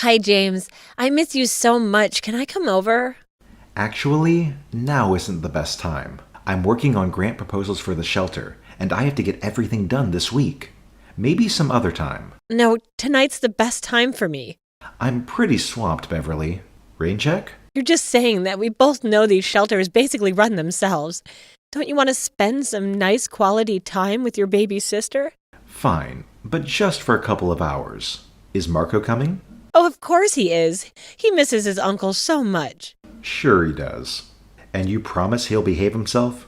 Hi, James. I miss you so much. Can I come over? Actually, now isn't the best time. I'm working on grant proposals for the shelter, and I have to get everything done this week. Maybe some other time. No, tonight's the best time for me. I'm pretty swamped, Beverly. Rain check? You're just saying that we both know these shelters basically run themselves. Don't you want to spend some nice quality time with your baby sister? Fine, but just for a couple of hours. Is Marco coming? Oh, of course he is. He misses his uncle so much. Sure he does. And you promise he'll behave himself?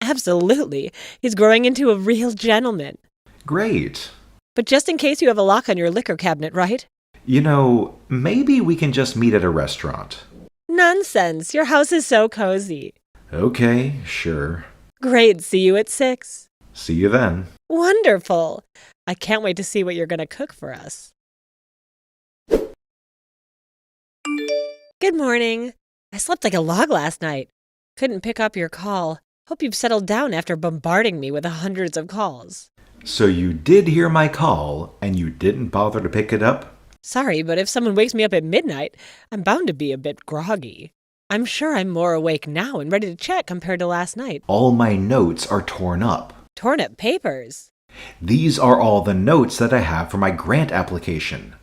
Absolutely. He's growing into a real gentleman. Great. But just in case you have a lock on your liquor cabinet, right? You know, maybe we can just meet at a restaurant. Nonsense. Your house is so cozy. Okay, sure. Great. See you at 6. See you then. Wonderful. I can't wait to see what you're going to cook for us. Good morning. I slept like a log last night. Couldn't pick up your call. Hope you've settled down after bombarding me with hundreds of calls. So you did hear my call, and you didn't bother to pick it up? Sorry, but if someone wakes me up at midnight, I'm bound to be a bit groggy. I'm sure I'm more awake now and ready to chat compared to last night. All my notes are torn up. Torn up papers. These are all the notes that I have for my grant application.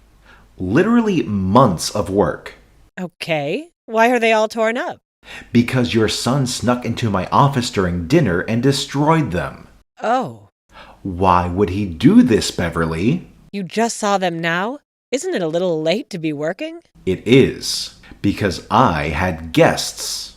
Literally months of work. Okay. Why are they all torn up? Because your son snuck into my office during dinner and destroyed them. Oh. Why would he do this, Beverly? You just saw them now? Isn't it a little late to be working? It is. Because I had guests.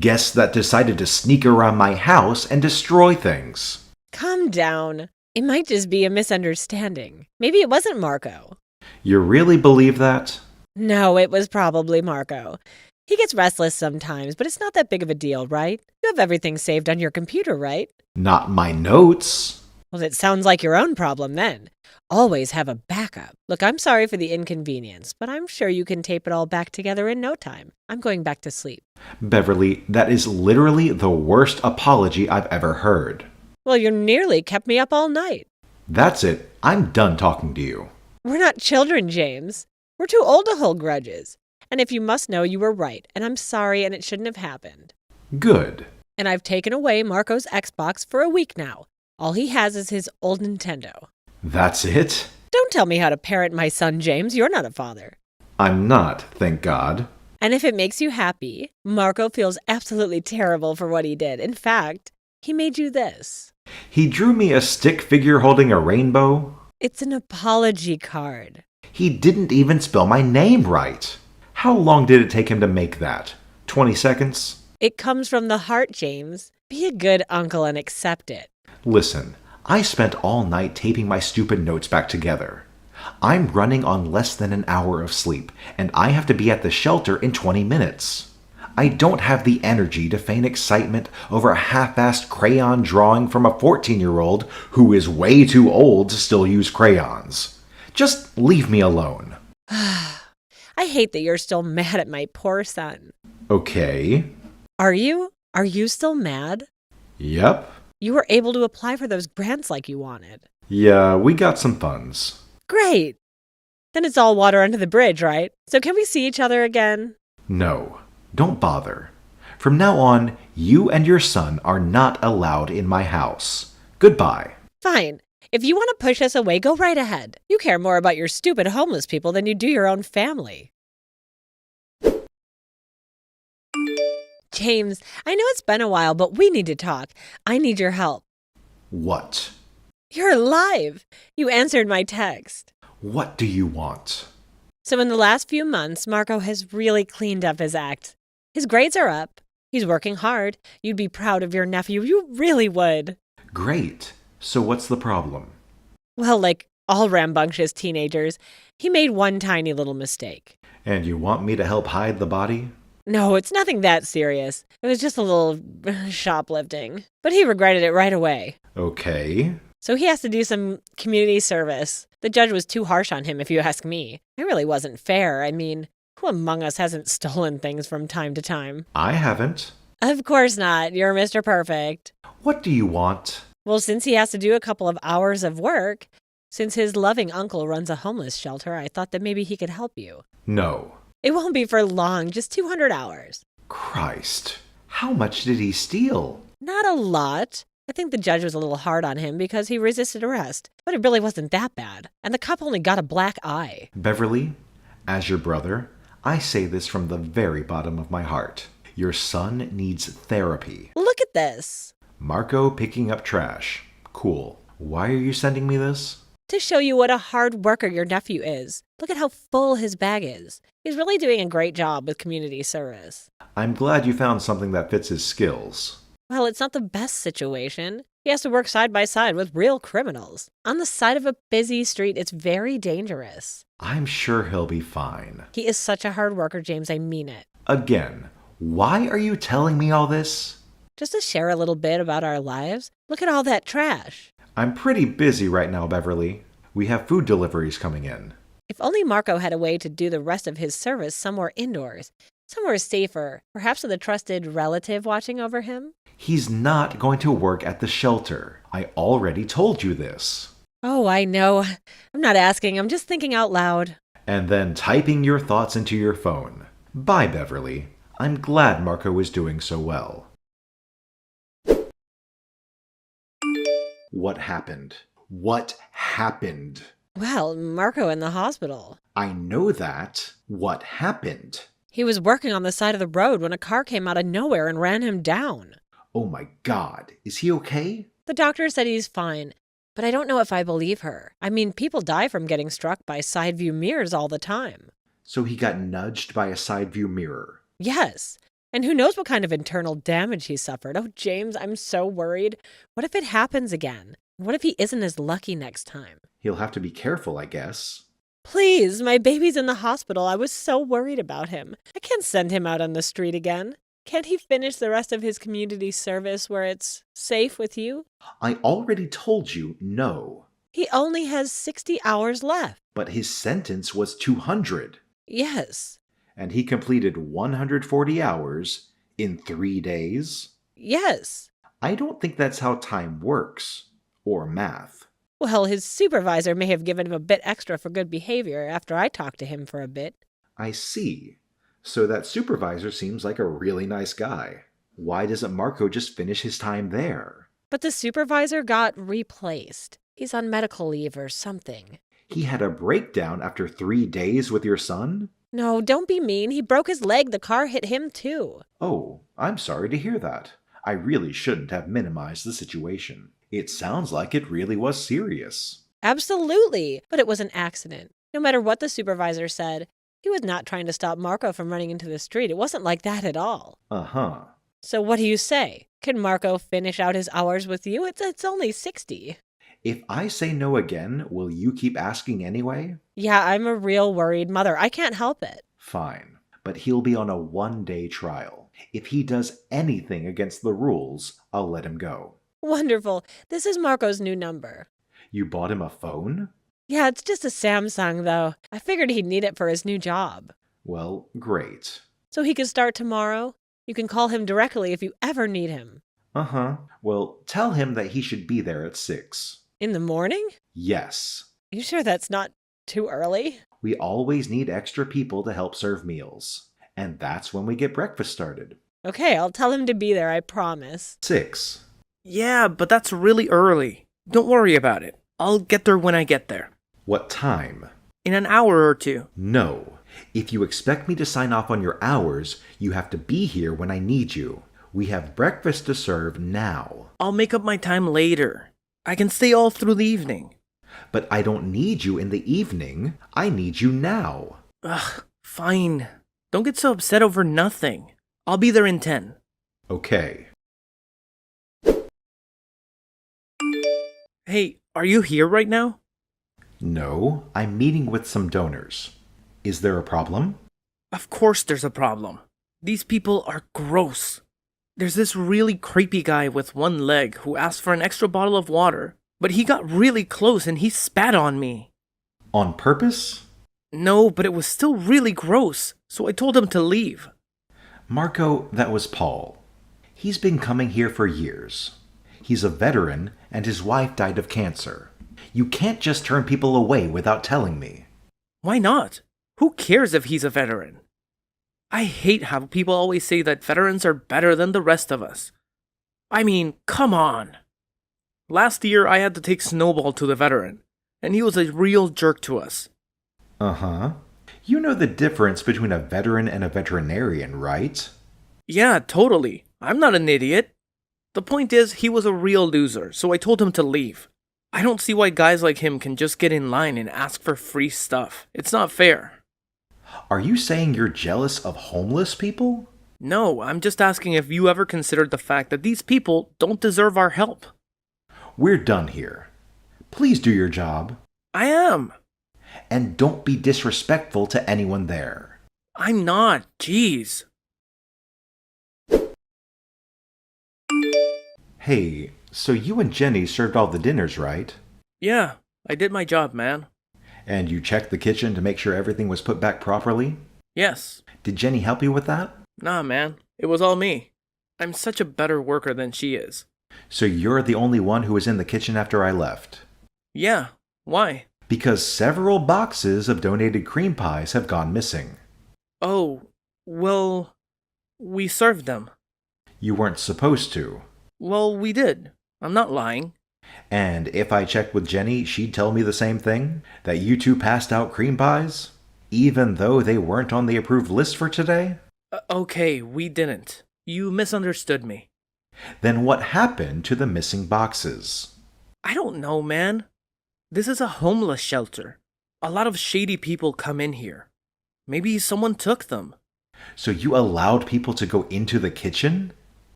Guests that decided to sneak around my house and destroy things. Calm down. It might just be a misunderstanding. Maybe it wasn't Marco. You really believe that? No, it was probably Marco. He gets restless sometimes, but it's not that big of a deal, right? You have everything saved on your computer, right? Not my notes. Well, it sounds like your own problem then. Always have a backup. Look, I'm sorry for the inconvenience, but I'm sure you can tape it all back together in no time. I'm going back to sleep. Beverly, that is literally the worst apology I've ever heard. Well, you nearly kept me up all night. That's it. I'm done talking to you. We're not children, James. We're too old to hold grudges. And if you must know, you were right, and I'm sorry, and it shouldn't have happened. Good. And I've taken away Marco's Xbox for a week now. All he has is his old Nintendo. That's it? Don't tell me how to parent my son, James. You're not a father. I'm not, thank God. And if it makes you happy, Marco feels absolutely terrible for what he did. In fact, he made you this. He drew me a stick figure holding a rainbow. It's an apology card. He didn't even spell my name right. How long did it take him to make that? 20 seconds? It comes from the heart, James. Be a good uncle and accept it. Listen, I spent all night taping my stupid notes back together. I'm running on less than an hour of sleep, and I have to be at the shelter in 20 minutes. I don't have the energy to feign excitement over a half-assed crayon drawing from a 14-year-old who is way too old to still use crayons. Just leave me alone. I hate that you're still mad at my poor son. Okay. Are you? Are you still mad? Yep. You were able to apply for those grants like you wanted. Yeah, we got some funds. Great. Then it's all water under the bridge, right? So can we see each other again? No, don't bother. From now on, you and your son are not allowed in my house. Goodbye. Fine. If you want to push us away, go right ahead. You care more about your stupid homeless people than you do your own family. James, I know it's been a while, but we need to talk. I need your help. What? You're alive. You answered my text. What do you want? So in the last few months, Marco has really cleaned up his act. His grades are up. He's working hard. You'd be proud of your nephew. You really would. Great. So what's the problem? Well, like all rambunctious teenagers, he made one tiny little mistake. And you want me to help hide the body? No, it's nothing that serious. It was just a little shoplifting. But he regretted it right away. Okay. So he has to do some community service. The judge was too harsh on him, if you ask me. It really wasn't fair. I mean, who among us hasn't stolen things from time to time? I haven't. Of course not. You're Mr. Perfect. What do you want? Well, since he has to do a couple of hours of work, Since his loving uncle runs a homeless shelter, I thought that maybe he could help you. No. It won't be for long, just 200 hours. Christ. How much did he steal? Not a lot. I think the judge was a little hard on him because he resisted arrest, but it really wasn't that bad. And the cop only got a black eye. Beverly, as your brother, I say this from the very bottom of my heart. Your son needs therapy. Look at this. Marco picking up trash. Cool. Why are you sending me this? To show you what a hard worker your nephew is. Look at how full his bag is. He's really doing a great job with community service. I'm glad you found something that fits his skills. Well, it's not the best situation. He has to work side by side with real criminals. On the side of a busy street, it's very dangerous. I'm sure he'll be fine. He is such a hard worker, James. I mean it. Again, why are you telling me all this? Just to share a little bit about our lives. Look at all that trash. I'm pretty busy right now, Beverly. We have food deliveries coming in. If only Marco had a way to do the rest of his service somewhere indoors, somewhere safer, perhaps with a trusted relative watching over him. He's not going to work at the shelter. I already told you this. Oh, I know. I'm not asking, I'm just thinking out loud. And then typing your thoughts into your phone. Bye, Beverly. I'm glad Marco is doing so well. What happened? What happened? Well, Marco in the hospital. I know that. What happened? He was working on the side of the road when a car came out of nowhere and ran him down. Oh my God. Is he okay? The doctor said he's fine, but I don't know if I believe her. I mean, people die from getting struck by side view mirrors all the time. So he got nudged by a side view mirror. Yes. And who knows what kind of internal damage he suffered. Oh, James, I'm so worried. What if it happens again? What if he isn't as lucky next time? He'll have to be careful, I guess. Please, my baby's in the hospital. I was so worried about him. I can't send him out on the street again. Can't he finish the rest of his community service where it's safe with you? I already told you no. He only has 60 hours left. But his sentence was 200. Yes. And he completed 140 hours in 3 days? Yes. I don't think that's how time works. Or math. Well, his supervisor may have given him a bit extra for good behavior after I talked to him for a bit. I see. So that supervisor seems like a really nice guy. Why doesn't Marco just finish his time there? But the supervisor got replaced. He's on medical leave or something. He had a breakdown after 3 days with your son? No, don't be mean. He broke his leg. The car hit him too. Oh, I'm sorry to hear that. I really shouldn't have minimized the situation. It sounds like it really was serious. Absolutely. But it was an accident. No matter what the supervisor said, he was not trying to stop Marco from running into the street. It wasn't like that at all. Uh-huh. So what do you say? Can Marco finish out his hours with you? It's only 60. If I say no again, will you keep asking anyway? Yeah, I'm a real worried mother. I can't help it. Fine. But he'll be on a 1-day trial. If he does anything against the rules, I'll let him go. Wonderful. This is Marco's new number. You bought him a phone? Yeah, it's just a Samsung, though. I figured he'd need it for his new job. Well, great. So he can start tomorrow? You can call him directly if you ever need him. Uh-huh. Well, tell him that he should be there at 6. In the morning? Yes. You sure that's not too early? We always need extra people to help serve meals. And that's when we get breakfast started. Okay, I'll tell him to be there, I promise. 6. Yeah, but that's really early. Don't worry about it. I'll get there when I get there. What time? In an hour or two. No. If you expect me to sign off on your hours, you have to be here when I need you. We have breakfast to serve now. I'll make up my time later. I can stay all through the evening. But I don't need you in the evening. I need you now. Ugh, fine. Don't get so upset over nothing. I'll be there in 10. Okay. Hey, are you here right now? No, I'm meeting with some donors. Is there a problem? Of course there's a problem. These people are gross. There's this really creepy guy with one leg who asked for an extra bottle of water, but he got really close and he spat on me. On purpose? No, but it was still really gross, so I told him to leave. Marco, that was Paul. He's been coming here for years. He's a veteran, and his wife died of cancer. You can't just turn people away without telling me. Why not? Who cares if he's a veteran? I hate how people always say that veterans are better than the rest of us. I mean, come on. Last year I had to take Snowball to the veteran, and he was a real jerk to us. Uh-huh. You know the difference between a veteran and a veterinarian, right? Yeah, totally. I'm not an idiot. The point is, he was a real loser, so I told him to leave. I don't see why guys like him can just get in line and ask for free stuff. It's not fair. Are you saying you're jealous of homeless people? No, I'm just asking if you ever considered the fact that these people don't deserve our help. We're done here. Please do your job. I am. And don't be disrespectful to anyone there. I'm not. Jeez. Hey, so you and Jenny served all the dinners, right? Yeah, I did my job, man. And you checked the kitchen to make sure everything was put back properly? Yes. Did Jenny help you with that? Nah, man. It was all me. I'm such a better worker than she is. So you're the only one who was in the kitchen after I left? Yeah. Why? Because several boxes of donated cream pies have gone missing. Oh, well, we served them. You weren't supposed to. Well, we did. I'm not lying. And if I checked with Jenny, she'd tell me the same thing? That you two passed out cream pies? Even though they weren't on the approved list for today? Okay, we didn't. You misunderstood me. Then what happened to the missing boxes? I don't know, man. This is a homeless shelter. A lot of shady people come in here. Maybe someone took them. So you allowed people to go into the kitchen?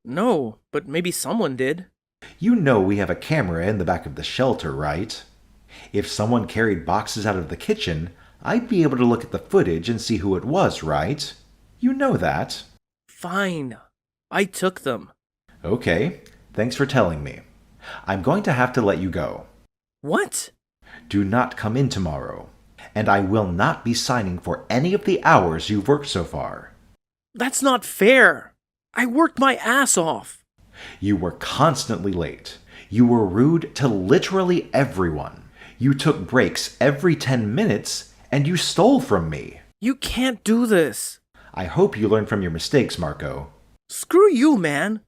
No, but maybe someone did. You know we have a camera in the back of the shelter, right? If someone carried boxes out of the kitchen, I'd be able to look at the footage and see who it was, right? You know that. Fine. I took them. Okay, thanks for telling me. I'm going to have to let you go. What? Do not come in tomorrow, and I will not be signing for any of the hours you've worked so far. That's not fair. I worked my ass off. You were constantly late. You were rude to literally everyone. You took breaks every 10 minutes, and you stole from me. You can't do this. I hope you learn from your mistakes, Marco. Screw you, man.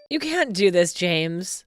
You can't do this, James.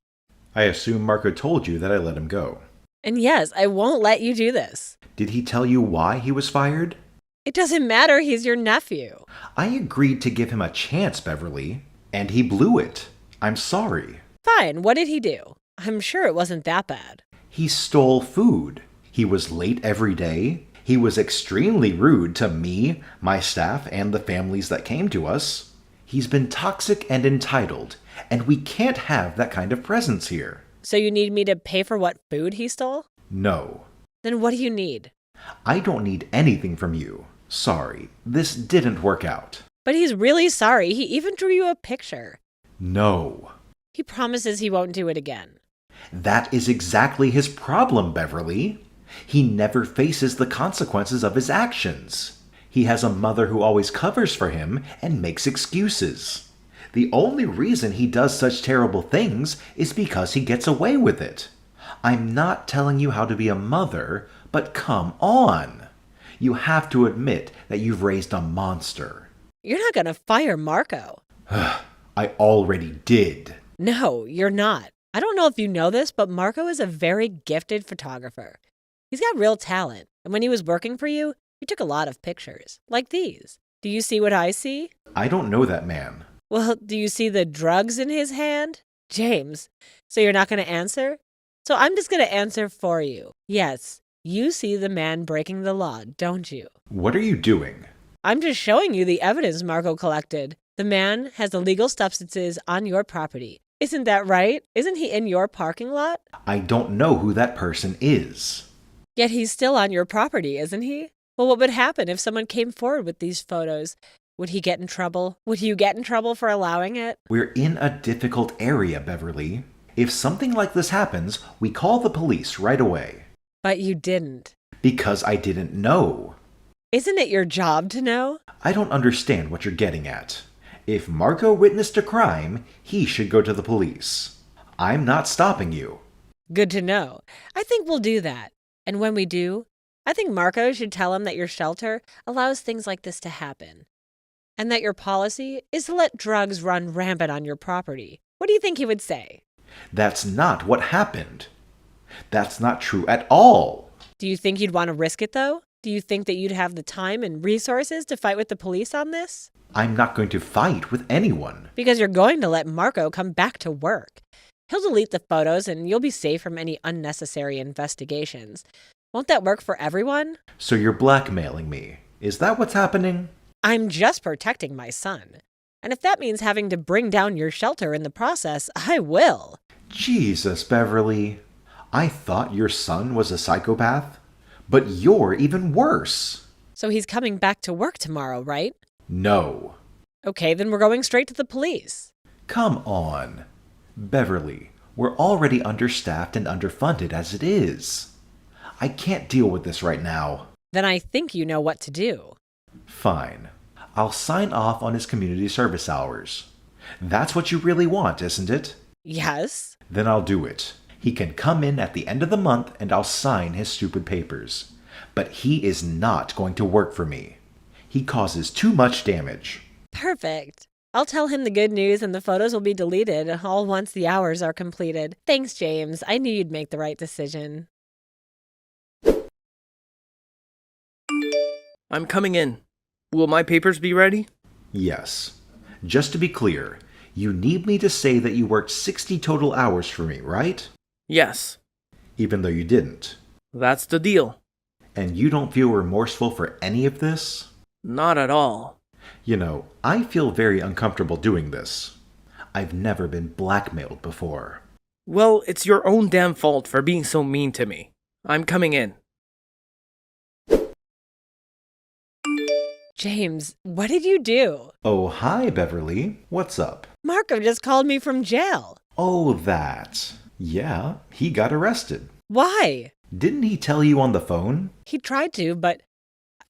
I assume Marco told you that I let him go. And yes, I won't let you do this. Did he tell you why he was fired? It doesn't matter, he's your nephew. I agreed to give him a chance, Beverly, and he blew it. I'm sorry. Fine, what did he do? I'm sure it wasn't that bad. He stole food. He was late every day. He was extremely rude to me, my staff, and the families that came to us. He's been toxic and entitled, and we can't have that kind of presence here. So you need me to pay for what food he stole? No. Then what do you need? I don't need anything from you. Sorry, this didn't work out. But he's really sorry. He even drew you a picture. No. He promises he won't do it again. That is exactly his problem, Beverly. He never faces the consequences of his actions. He has a mother who always covers for him and makes excuses. The only reason he does such terrible things is because he gets away with it. I'm not telling you how to be a mother, but come on. You have to admit that you've raised a monster. You're not going to fire Marco. I already did. No, you're not. I don't know if you know this, but Marco is a very gifted photographer. He's got real talent, and when he was working for you, he took a lot of pictures, like these. Do you see what I see? I don't know that man. Well, do you see the drugs in his hand? James, so you're not going to answer? So I'm just going to answer for you. Yes, you see the man breaking the law, don't you? What are you doing? I'm just showing you the evidence Marco collected. The man has illegal substances on your property. Isn't that right? Isn't he in your parking lot? I don't know who that person is. Yet he's still on your property, isn't he? Well, what would happen if someone came forward with these photos? Would he get in trouble? Would you get in trouble for allowing it? We're in a difficult area, Beverly. If something like this happens, we call the police right away. But you didn't. Because I didn't know. Isn't it your job to know? I don't understand what you're getting at. If Marco witnessed a crime, he should go to the police. I'm not stopping you. Good to know. I think we'll do that. And when we do, I think Marco should tell him that your shelter allows things like this to happen. And that your policy is to let drugs run rampant on your property. What do you think he would say? That's not what happened. That's not true at all. Do you think you'd want to risk it, though? Do you think that you'd have the time and resources to fight with the police on this? I'm not going to fight with anyone. Because you're going to let Marco come back to work. He'll delete the photos and you'll be safe from any unnecessary investigations. Won't that work for everyone? So you're blackmailing me. Is that what's happening? I'm just protecting my son. And if that means having to bring down your shelter in the process, I will. Jesus, Beverly. I thought your son was a psychopath. But you're even worse. So he's coming back to work tomorrow, right? No. Okay, then we're going straight to the police. Come on. Beverly, we're already understaffed and underfunded as it is. I can't deal with this right now. Then I think you know what to do. Fine. I'll sign off on his community service hours. That's what you really want, isn't it? Yes. Then I'll do it. He can come in at the end of the month and I'll sign his stupid papers. But he is not going to work for me. He causes too much damage. Perfect. I'll tell him the good news and the photos will be deleted all once the hours are completed. Thanks, James. I knew you'd make the right decision. I'm coming in. Will my papers be ready? Yes. Just to be clear, you need me to say that you worked 60 total hours for me, right? Yes. Even though you didn't. That's the deal. And you don't feel remorseful for any of this? Not at all. You know, I feel very uncomfortable doing this. I've never been blackmailed before. Well, it's your own damn fault for being so mean to me. I'm coming in. James, what did you do? Oh, hi, Beverly. What's up? Marco just called me from jail. Oh, that. Yeah, he got arrested. Why? Didn't he tell you on the phone? He tried to, but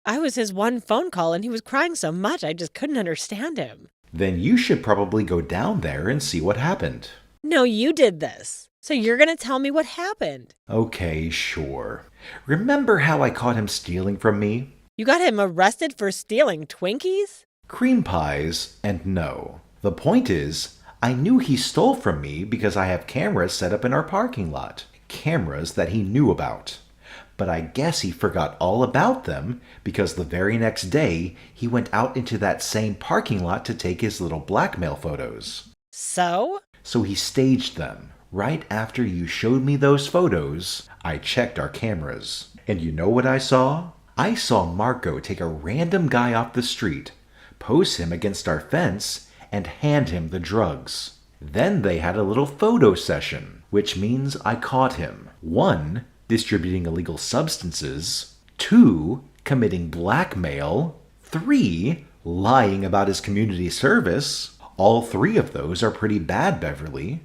I was his one phone call and he was crying so much I just couldn't understand him. Then you should probably go down there and see what happened. No, you did this. So you're going to tell me what happened. Okay, sure. Remember how I caught him stealing from me? You got him arrested for stealing Twinkies? Cream pies, and no. The point is, I knew he stole from me because I have cameras set up in our parking lot. Cameras that he knew about. But I guess he forgot all about them because the very next day he went out into that same parking lot to take his little blackmail photos. So? So he staged them. Right after you showed me those photos, I checked our cameras. And you know what I saw? I saw Marco take a random guy off the street, pose him against our fence, and hand him the drugs. Then they had a little photo session, which means I caught him. 1, distributing illegal substances. 2, committing blackmail. 3, lying about his community service. All 3 of those are pretty bad, Beverly.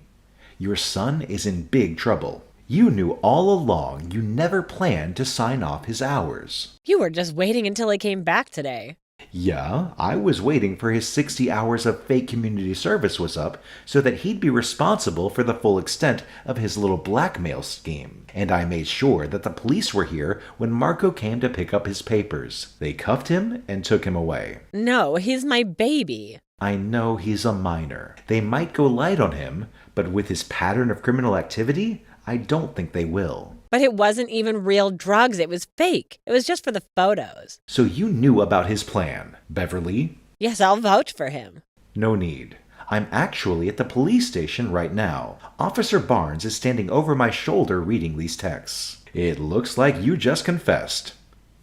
Your son is in big trouble. You knew all along you never planned to sign off his hours. You were just waiting until he came back today. Yeah, I was waiting for his 60 hours of fake community service was up so that he'd be responsible for the full extent of his little blackmail scheme. And I made sure that the police were here when Marco came to pick up his papers. They cuffed him and took him away. No, he's my baby. I know he's a minor. They might go light on him, but with his pattern of criminal activity, I don't think they will. But it wasn't even real drugs. It was fake. It was just for the photos. So you knew about his plan, Beverly? Yes, I'll vouch for him. No need. I'm actually at the police station right now. Officer Barnes is standing over my shoulder reading these texts. It looks like you just confessed.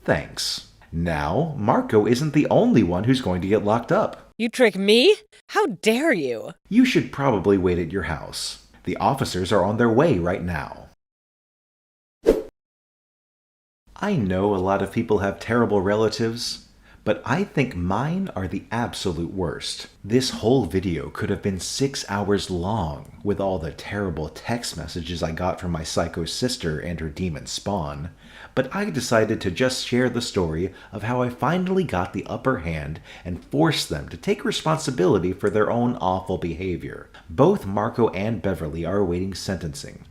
Thanks. Now, Marco isn't the only one who's going to get locked up. You trick me? How dare you? You should probably wait at your house. The officers are on their way right now. I know a lot of people have terrible relatives, but I think mine are the absolute worst. This whole video could have been 6 hours long, with all the terrible text messages I got from my psycho sister and her demon spawn, but I decided to just share the story of how I finally got the upper hand and forced them to take responsibility for their own awful behavior. Both Marco and Beverly are awaiting sentencing,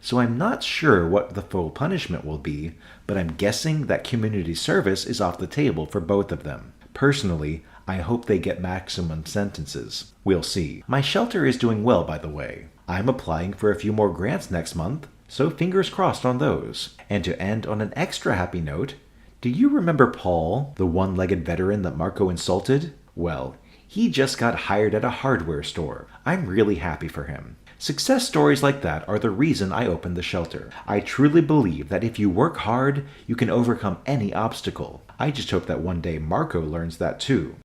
so I'm not sure what the full punishment will be, but I'm guessing that community service is off the table for both of them. Personally, I hope they get maximum sentences. We'll see. My shelter is doing well, by the way. I'm applying for a few more grants next month, so fingers crossed on those. And to end on an extra happy note, do you remember Paul, the one-legged veteran that Marco insulted? Well, he just got hired at a hardware store. I'm really happy for him. Success stories like that are the reason I opened the shelter. I truly believe that if you work hard, you can overcome any obstacle. I just hope that one day Marco learns that too.